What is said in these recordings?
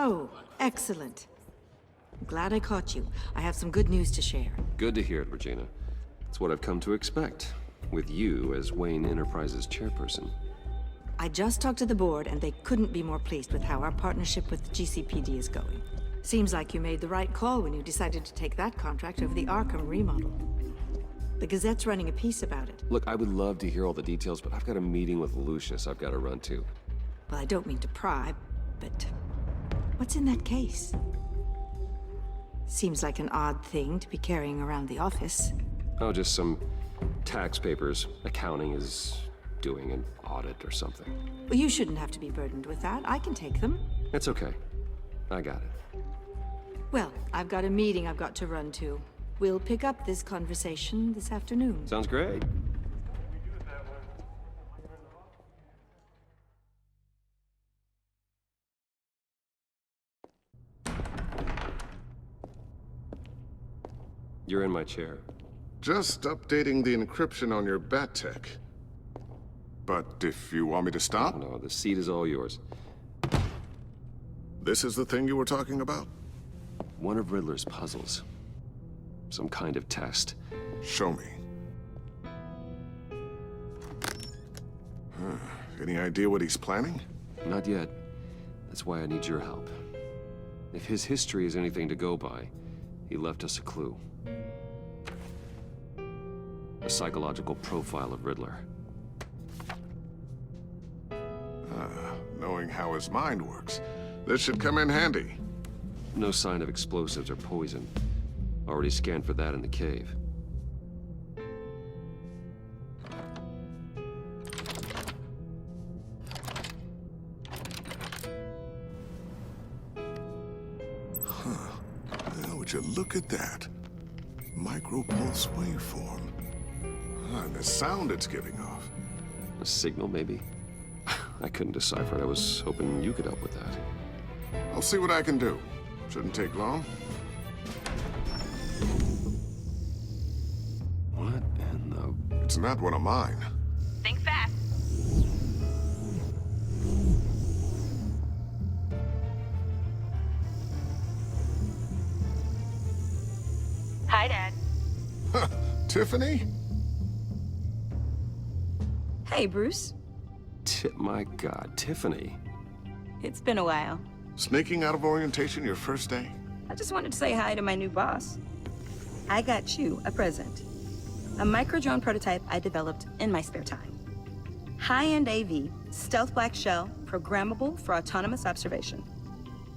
Oh, excellent. Glad I caught you. I have some good news to share. Good to hear it, Regina. It's what I've come to expect, with you as Wayne Enterprises chairperson. I just talked to the board, and they couldn't be more pleased with how our partnership with the GCPD is going. Seems like you made the right call when you decided to take that contract over the Arkham remodel. The Gazette's running a piece about it. Look, I would love to hear all the details, but I've got a meeting with Lucius I've got to run to. Well, I don't mean to pry, but what's in that case? Seems like an odd thing to be carrying around the office. Oh, just some tax papers. Accounting is doing an audit or something. Well, you shouldn't have to be burdened with that. I can take them. It's okay. I got it. Well, I've got a meeting I've got to run to. We'll pick up this conversation this afternoon. Sounds great. You're in my chair. Just updating the encryption on your bat tech. But if you want me to stop, No, the seat is all yours. this is the thing you were talking about? One of Riddler's puzzles. Some kind of test. Show me. Any idea what he's planning? Not yet. That's why I need your help. If his history is anything to go by, he left us a clue. A psychological profile of Riddler. Knowing how his mind works, this should come in handy. No sign of explosives or poison. Already scanned for that in the cave. Now, would you look at that? Micropulse waveform. And the sound it's giving off. A signal, maybe? I couldn't decipher it. I was hoping you could help with that. I'll see what I can do. Shouldn't take long. What in the... It's not one of mine. Think fast. Hi, Dad. Tiffany? Hey, Bruce. My God, Tiffany. It's been a while. Sneaking out of orientation your first day? I just wanted to say hi to my new boss. I got you a present. A micro-drone prototype I developed in my spare time. High-end AV, stealth black shell, programmable for autonomous observation.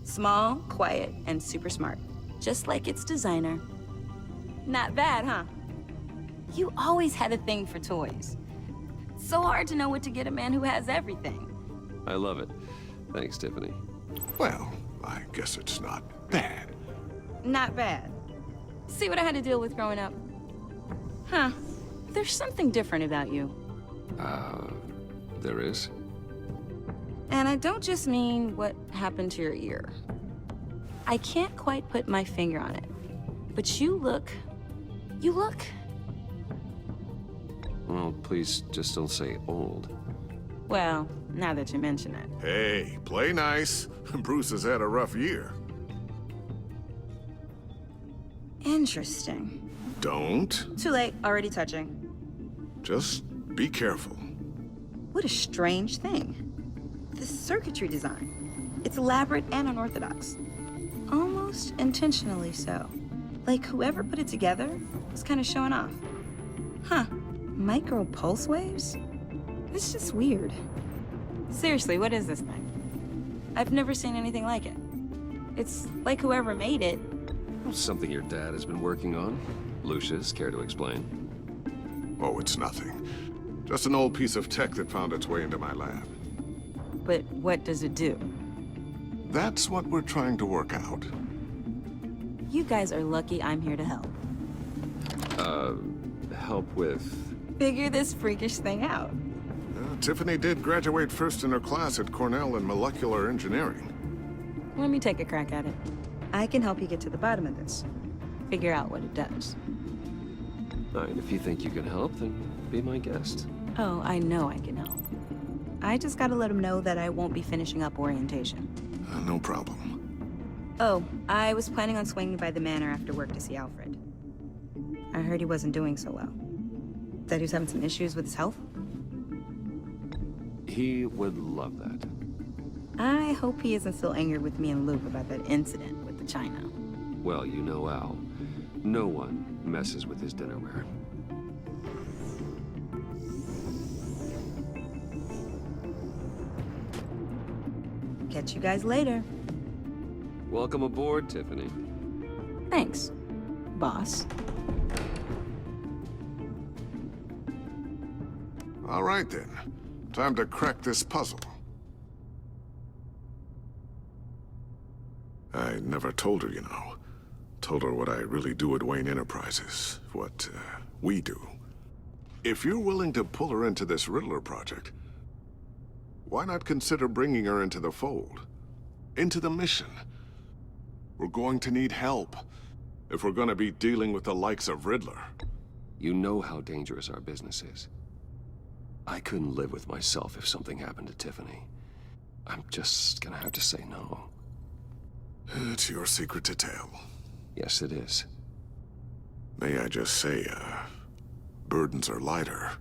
Small, quiet, and super smart. Just like its designer. Not bad, huh? You always had a thing for toys. So hard to know what to get a man who has everything. I love it. Thanks, Tiffany. Well, I guess it's not bad. Not bad. See what I had to deal with growing up? Huh. There's something different about you. There is? And I don't just mean what happened to your ear. I can't quite put my finger on it. But you look... Well, please just don't say old. Well, now that you mention it. Hey, play nice. Bruce has had a rough year. Interesting. Don't. Too late, already touching. Just be careful. What a strange thing. The circuitry design. It's elaborate and unorthodox. Almost intentionally so. Like whoever put it together was kind of showing off. Huh. Micro pulse waves? It's just weird. Seriously, what is this thing? I've never seen anything like it. It's like whoever made it. Something your dad has been working on. Lucius, care to explain? Oh, it's nothing. Just an old piece of tech that found its way into my lab. But what does it do? That's what we're trying to work out. You guys are lucky I'm here to help. Help with... Figure this freakish thing out. Tiffany did graduate first in her class at Cornell in molecular engineering. Let me take a crack at it. I can help you get to the bottom of this. Figure out what it does. All right, if you think you can help, then be my guest. Oh, I know I can help. I just gotta let him know that I won't be finishing up orientation. No problem. Oh, I was planning on swinging by the manor after work to see Alfred. I heard he wasn't doing so well. That he was having some issues with his health? He would love that. I hope he isn't still angry with me and Luke about that incident with the china. Well, you know Al. No one messes with his dinnerware. Catch you guys later. Welcome aboard, Tiffany. Thanks, boss. All right then. Time to crack this puzzle. I never told her, you know. Told her what I really do at Wayne Enterprises. What, we do. If you're willing to pull her into this Riddler project, why not consider bringing her into the fold? Into the mission? We're going to need help if we're gonna be dealing with the likes of Riddler. You know how dangerous our business is. I couldn't live with myself if something happened to Tiffany. I'm just gonna have to say no. It's your secret to tell. Yes, it is. May I just say, burdens are lighter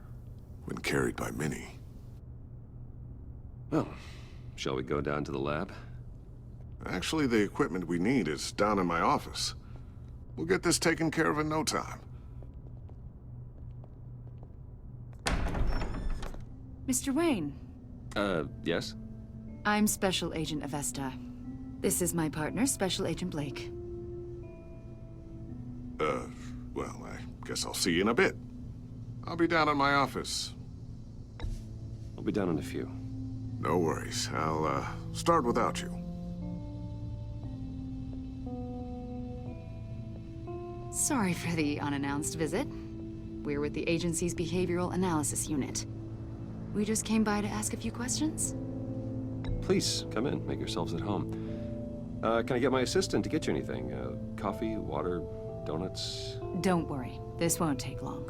when carried by many. Well, shall we go down to the lab? Actually, the equipment we need is down in my office. We'll get this taken care of in no time. Mr. Wayne, Yes? I'm Special Agent Avesta. This is my partner, Special Agent Blake. Well, I guess I'll see you in a bit. I'll be down in my office. I'll be down in a few. No worries. I'll, start without you. Sorry for the unannounced visit. We're with the agency's Behavioral Analysis Unit. We just came by to ask a few questions. Please, come in. Make yourselves at home. Can I get my assistant to get you anything? Coffee, water, donuts? Don't worry, this won't take long.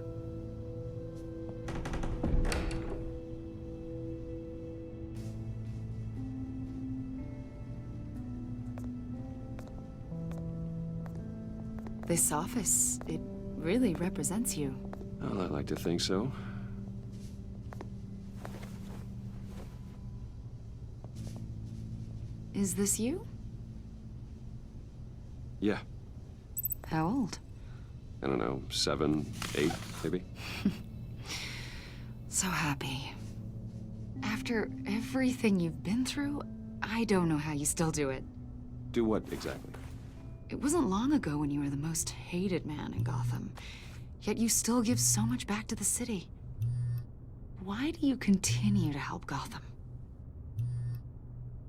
This office, it really represents you. Well, I like to think so. Is this you? Yeah. How old? I don't know, 7, 8, maybe? So happy. After everything you've been through, I don't know how you still do it. Do what, exactly? It wasn't long ago when you were the most hated man in Gotham, yet you still give so much back to the city. Why do you continue to help Gotham?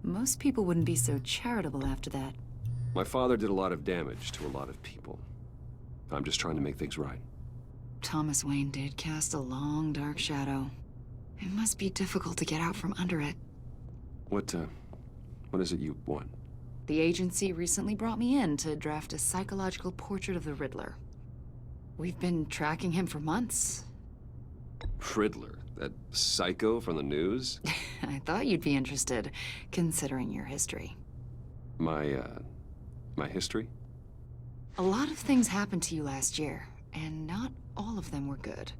Most people wouldn't be so charitable after that. My father did a lot of damage to a lot of people. I'm just trying to make things right. Thomas Wayne did cast a long, dark shadow. It must be difficult to get out from under it. What is it you want? The agency recently brought me in to draft a psychological portrait of the Riddler. We've been tracking him for months. Riddler? That psycho from the news? I thought you'd be interested, considering your history. My history? A lot of things happened to you last year, and not all of them were good.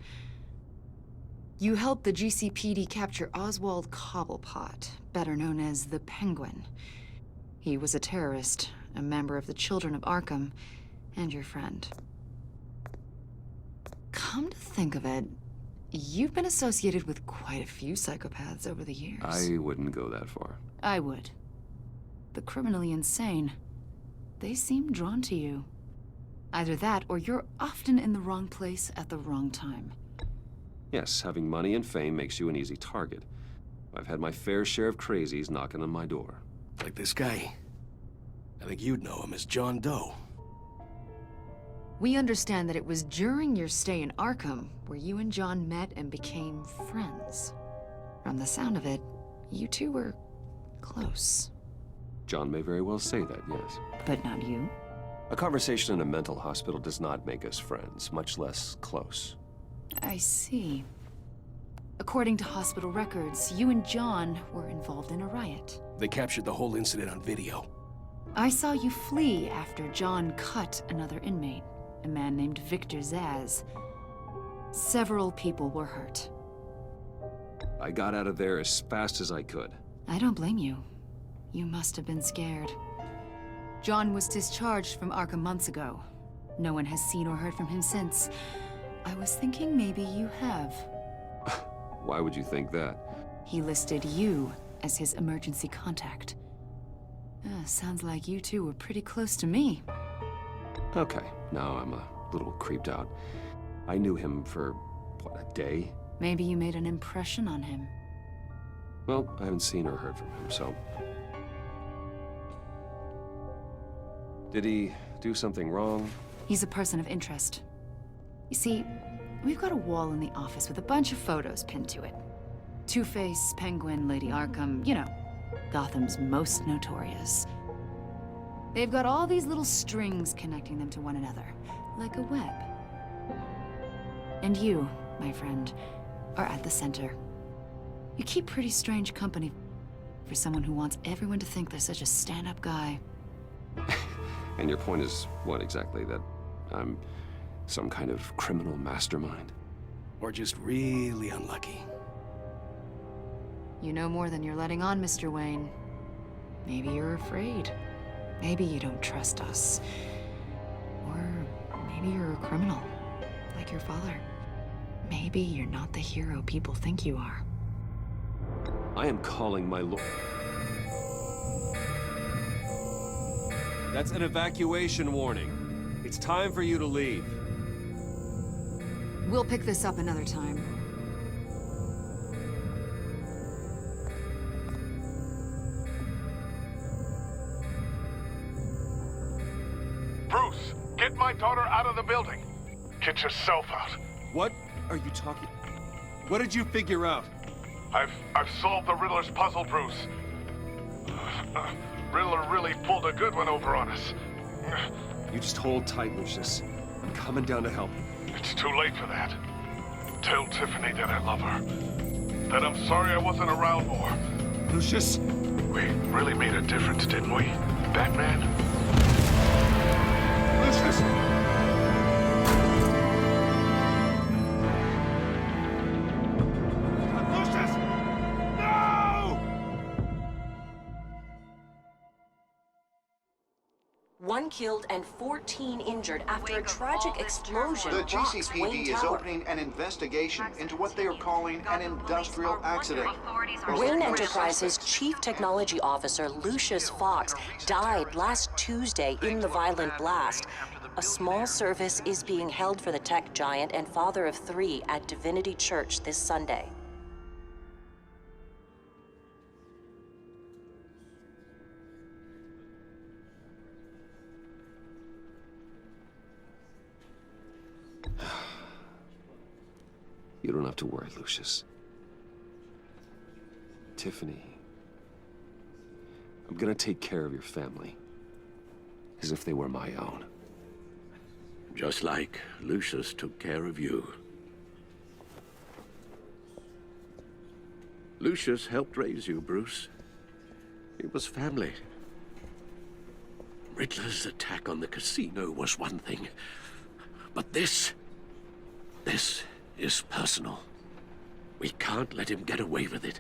You helped the GCPD capture Oswald Cobblepot, better known as the Penguin. He was a terrorist, a member of the Children of Arkham, and your friend. Come to think of it, you've been associated with quite a few psychopaths over the years. I wouldn't go that far. I would. The criminally insane. They seem drawn to you. Either that, or you're often in the wrong place at the wrong time. Yes, having money and fame makes you an easy target. I've had my fair share of crazies knocking on my door. Like this guy. I think you'd know him as John Doe. We understand that it was during your stay in Arkham where you and John met and became friends. From the sound of it, you two were close. John may very well say that, yes. But not you? A conversation in a mental hospital does not make us friends, much less close. I see. According to hospital records, you and John were involved in a riot. They captured the whole incident on video. I saw you flee after John cut another inmate, a man named Victor Zaz. Several people were hurt. I got out of there as fast as I could. I don't blame you. You must have been scared. John was discharged from Arkham months ago. No one has seen or heard from him since. I was thinking maybe you have. Why would you think that? He listed you as his emergency contact. Sounds like you two were pretty close to me. Okay, now I'm a little creeped out. I knew him for, what, a day? Maybe you made an impression on him. Well, I haven't seen or heard from him, so... Did he do something wrong? He's a person of interest. You see, we've got a wall in the office with a bunch of photos pinned to it. Two-Face, Penguin, Lady Arkham, you know, Gotham's most notorious. They've got all these little strings connecting them to one another, like a web. And you, my friend, are at the center. You keep pretty strange company for someone who wants everyone to think they're such a stand-up guy. And your point is what exactly? That I'm some kind of criminal mastermind? Or just really unlucky. You know more than you're letting on, Mr. Wayne. Maybe you're afraid. Maybe you don't trust us. Or maybe you're a criminal, like your father. Maybe you're not the hero people think you are. I am calling my lord. That's an evacuation warning. It's time for you to leave. We'll pick this up another time. Bruce, get my daughter out of the building. Get yourself out. What are you talking? What did you figure out? I've solved the Riddler's puzzle, Bruce. Riddler really pulled a good one over on us. You just hold tight, Lucius. I'm coming down to help you. It's too late for that. Tell Tiffany that I love her. That I'm sorry I wasn't around more. Lucius! We really made a difference, didn't we, Batman? Lucius! Lucius! No! One killed and 14 injured after a tragic explosion The rocks GCPD Wayne is Tower. opening an investigation into what they are calling an industrial accident. Wayne Enterprises' Chief Technology Officer Lucius Fox died last Tuesday in the violent blast. A small service is being held for the tech giant and father of 3 at Divinity Church this Sunday. You don't have to worry, Lucius. Tiffany, I'm gonna take care of your family. As if they were my own. Just like Lucius took care of you. Lucius helped raise you, Bruce. It was family. Riddler's attack on the casino was one thing. But this is personal. We can't let him get away with it.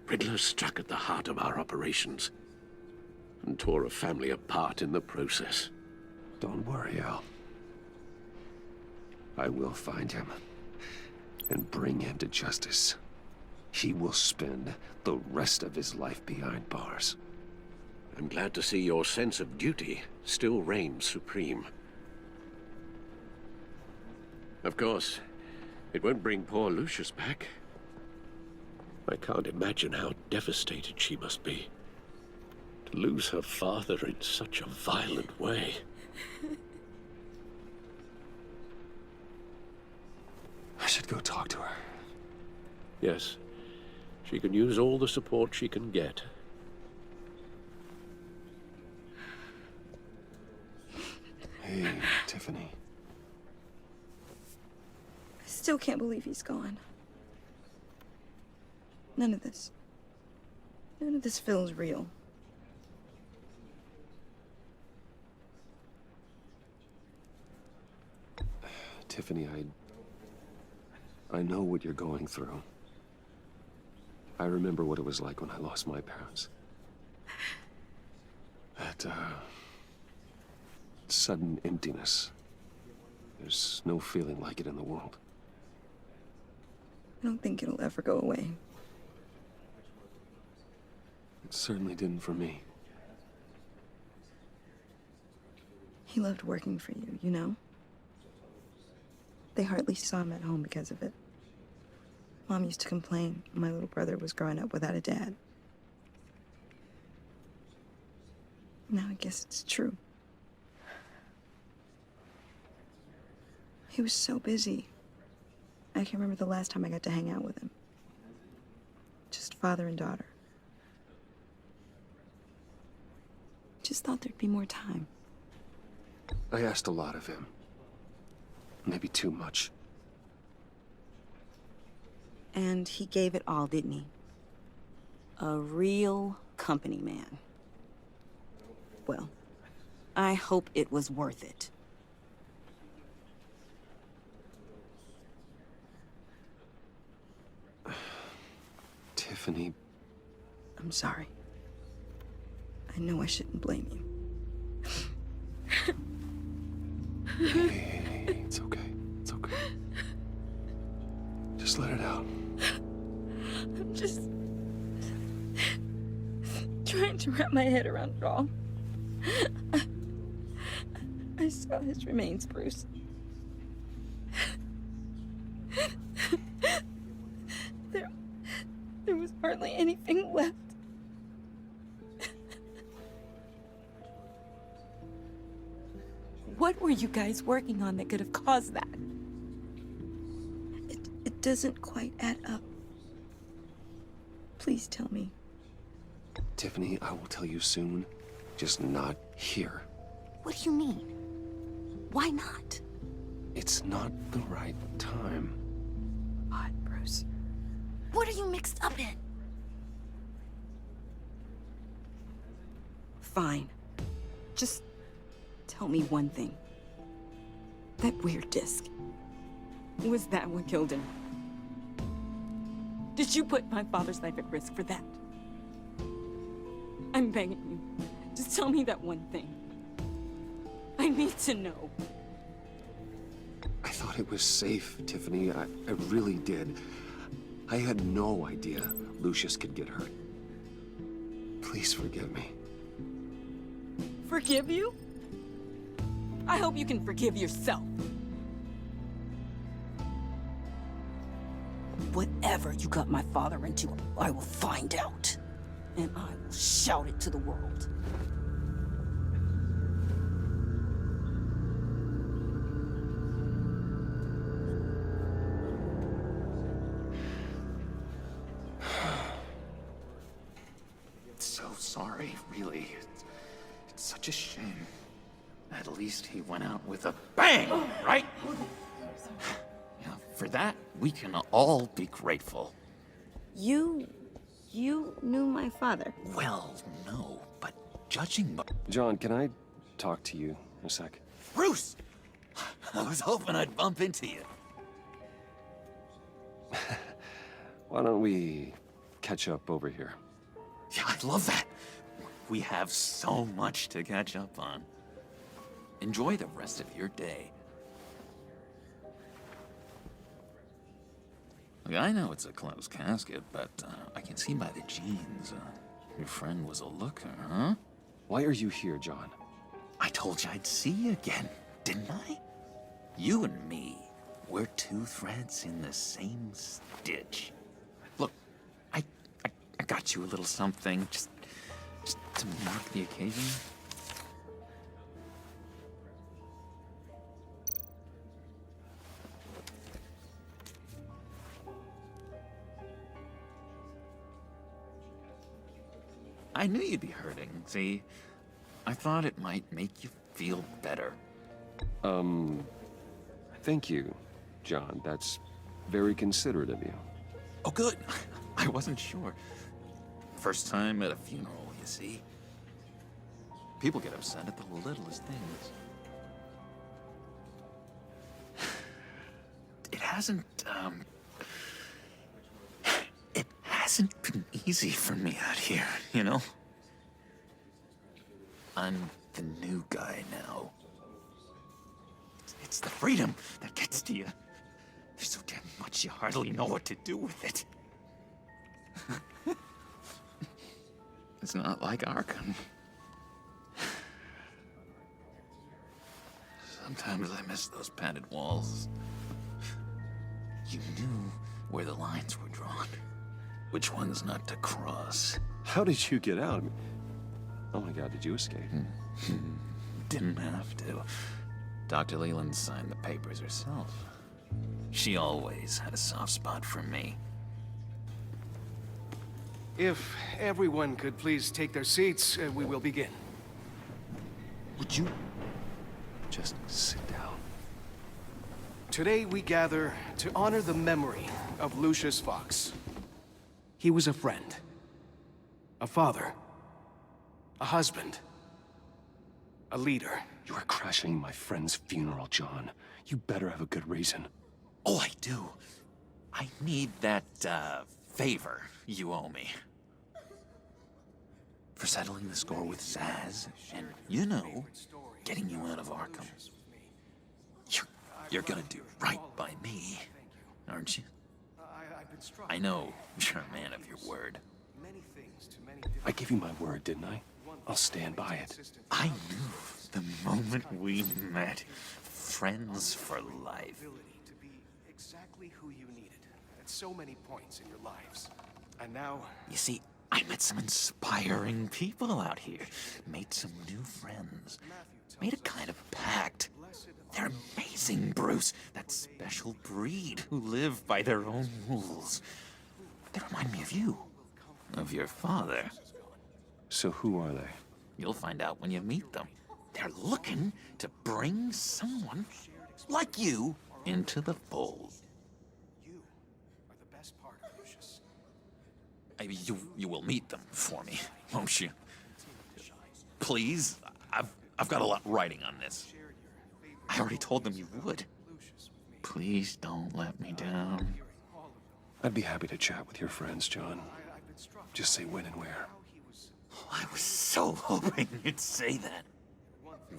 Riddler struck at the heart of our operations and tore a family apart in the process. Don't worry, Al. I will find him and bring him to justice. He will spend the rest of his life behind bars. I'm glad to see your sense of duty still reigns supreme. Of course, it won't bring poor Lucius back. I can't imagine how devastated she must be. To lose her father in such a violent way. I should go talk to her. Yes, she can use all the support she can get. Hey, Tiffany. I still can't believe he's gone. None of this feels real. Tiffany, I know what you're going through. I remember what it was like when I lost my parents. That, sudden emptiness. There's no feeling like it in the world. I don't think it'll ever go away. It certainly didn't for me. He loved working for you, you know? They hardly saw him at home because of it. Mom used to complain my little brother was growing up without a dad. Now I guess it's true. He was so busy. I can't remember the last time I got to hang out with him. Just father and daughter. Just thought there'd be more time. I asked a lot of him. Maybe too much. And he gave it all, didn't he? A real company man. Well, I hope it was worth it. Tiffany. I'm sorry. I know I shouldn't blame you. Hey, it's okay. It's okay. Just let it out. I'm just trying to wrap my head around it all. I saw his remains, Bruce. There was hardly anything left. What were you guys working on that could have caused that? It doesn't quite add up. Please tell me. Tiffany, I will tell you soon. Just not here. What do you mean? Why not? It's not the right time. What, Bruce? What are you mixed up in? Fine. Just tell me one thing. That weird disc. Was that what killed him? Did you put my father's life at risk for that? I'm begging you. Just tell me that one thing. I need to know. I thought it was safe, Tiffany. I really did. I had no idea Lucius could get hurt. Please forgive me. Forgive you? I hope you can forgive yourself. Whatever you got my father into, I will find out. And I will shout it to the world. So sorry, really. It's such a shame. At least he went out with a bang, right? Yeah, for that, we can all be grateful. You knew my father? Well, no, but judging by... John, can I talk to you a sec? Bruce! I was hoping I'd bump into you. Why don't we catch up over here? Yeah, I'd love that. We have so much to catch up on. Enjoy the rest of your day. Look, I know it's a closed casket, but I can see by the jeans. Your friend was a looker, huh? Why are you here, John? I told you I'd see you again, didn't I? You and me, we're two threads in the same stitch. Look, I got you a little something, just to mark the occasion. I knew you'd be hurting, see? I thought it might make you feel better. Thank you, John. That's very considerate of you. Oh, good. I wasn't sure. First time at a funeral, you see? People get upset at the littlest things. it hasn't been easy for me out here, you know? I'm the new guy now. It's the freedom that gets to you. There's so damn much you hardly know what to do with it. It's not like Arkham. Sometimes I miss those padded walls. You knew where the lines were drawn, which ones not to cross. How did you get out? Oh my God, did you escape? Didn't have to. Dr. Leland signed the papers herself. She always had a soft spot for me. If everyone could please take their seats, we will begin. Would you just sit down? Today we gather to honor the memory of Lucius Fox. He was a friend, a father, a husband, a leader. You are crashing my friend's funeral, John. You better have a good reason. Oh, I do. I need that, favor you owe me. For settling the score with Zaz, and, you know, getting you out of Arkham. You're gonna do right by me, aren't you? I know you're a man of your word. I gave you my word, didn't I? I'll stand by it. I knew the moment we met. Friends for life. To be exactly who you needed at so many points in your lives. And now, You see, I met some inspiring people out here. Made some new friends. Made a kind of pact. They're amazing, Bruce. That special breed who live by their own rules. They remind me of you. Of your father. So who are they? You'll find out when you meet them. They're looking to bring someone like you into the fold. you are the best part of Lucius. You will meet them for me, won't you? Please, I've got a lot writing on this. I already told them you would. Please don't let me down. I'd be happy to chat with your friends, John. Just say when and where. I was so hoping you'd say that.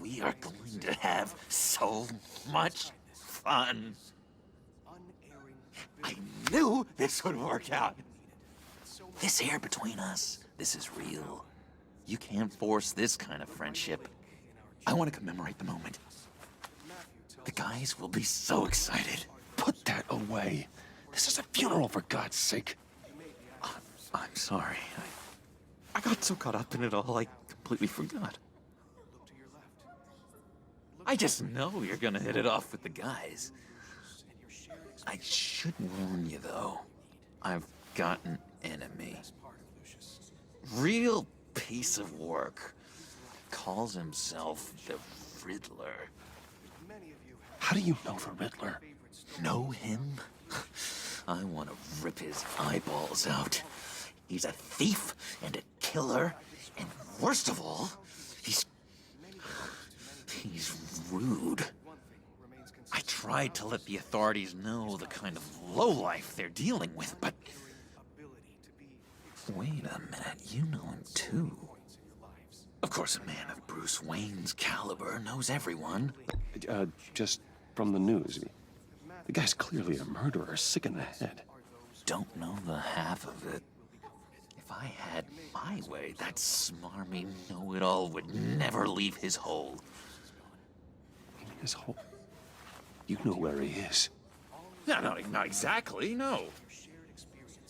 We are going to have so much fun. I knew this would work out. This air between us, this is real. You can't force this kind of friendship. I want to commemorate the moment. The guys will be so excited. Put that away. This is a funeral, for God's sake. I'm sorry. I got so caught up in it all, I completely forgot. I just know you're gonna hit it off with the guys. I should warn you, though. I've got an enemy. Real piece of work. Calls himself the Riddler. How do you know the Riddler? Know him? I want to rip his eyeballs out. He's a thief and a killer, and worst of all, he's rude. I tried to let the authorities know the kind of lowlife they're dealing with, but... Wait a minute, you know him too. Of course, a man of Bruce Wayne's caliber knows everyone. Just from the news. The guy's clearly a murderer, sick in the head. Don't know the half of it. If I had my way, that smarmy know-it-all would never leave his hole. His hole? You know where he is. No, not exactly, no.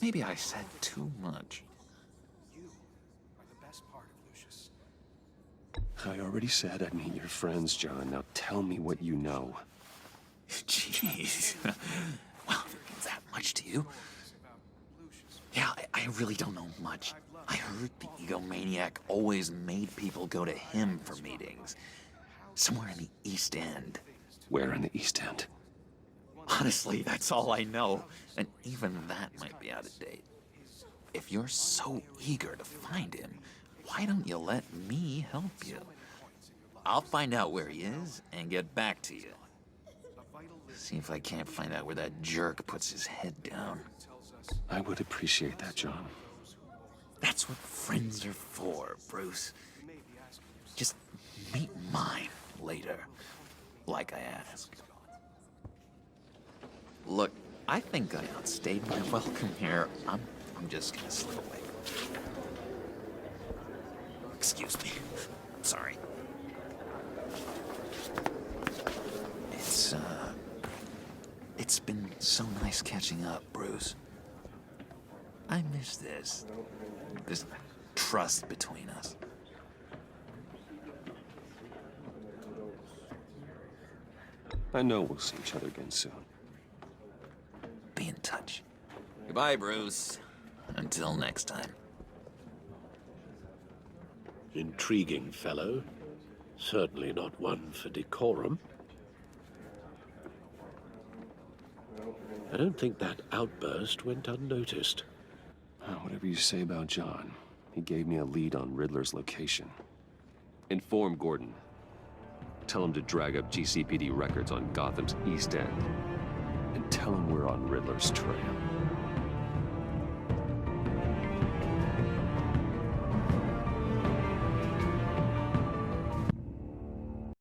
Maybe I said too much. I already said I'd meet your friends, John. Now tell me what you know. Jeez. Well, if it means that much to you. Yeah, I really don't know much. I heard the egomaniac always made people go to him for meetings. Somewhere in the East End. Where in the East End? Honestly, that's all I know. And even that might be out of date. If you're so eager to find him, why don't you let me help you? I'll find out where he is and get back to you. See if I can't find out where that jerk puts his head down. I would appreciate that, John. That's what friends are for, Bruce. Just meet mine later, like I asked. Look, I think I outstayed my welcome here. I'm just gonna slip away. Excuse me. Sorry. It's been so nice catching up, Bruce. I miss this trust between us. I know we'll see each other again soon. Be in touch. Goodbye, Bruce. Until next time. Intriguing fellow. Certainly not one for decorum. I don't think that outburst went unnoticed. Whatever you say about John, he gave me a lead on Riddler's location. Inform Gordon. Tell him to drag up GCPD records on Gotham's East End. And tell him we're on Riddler's trail.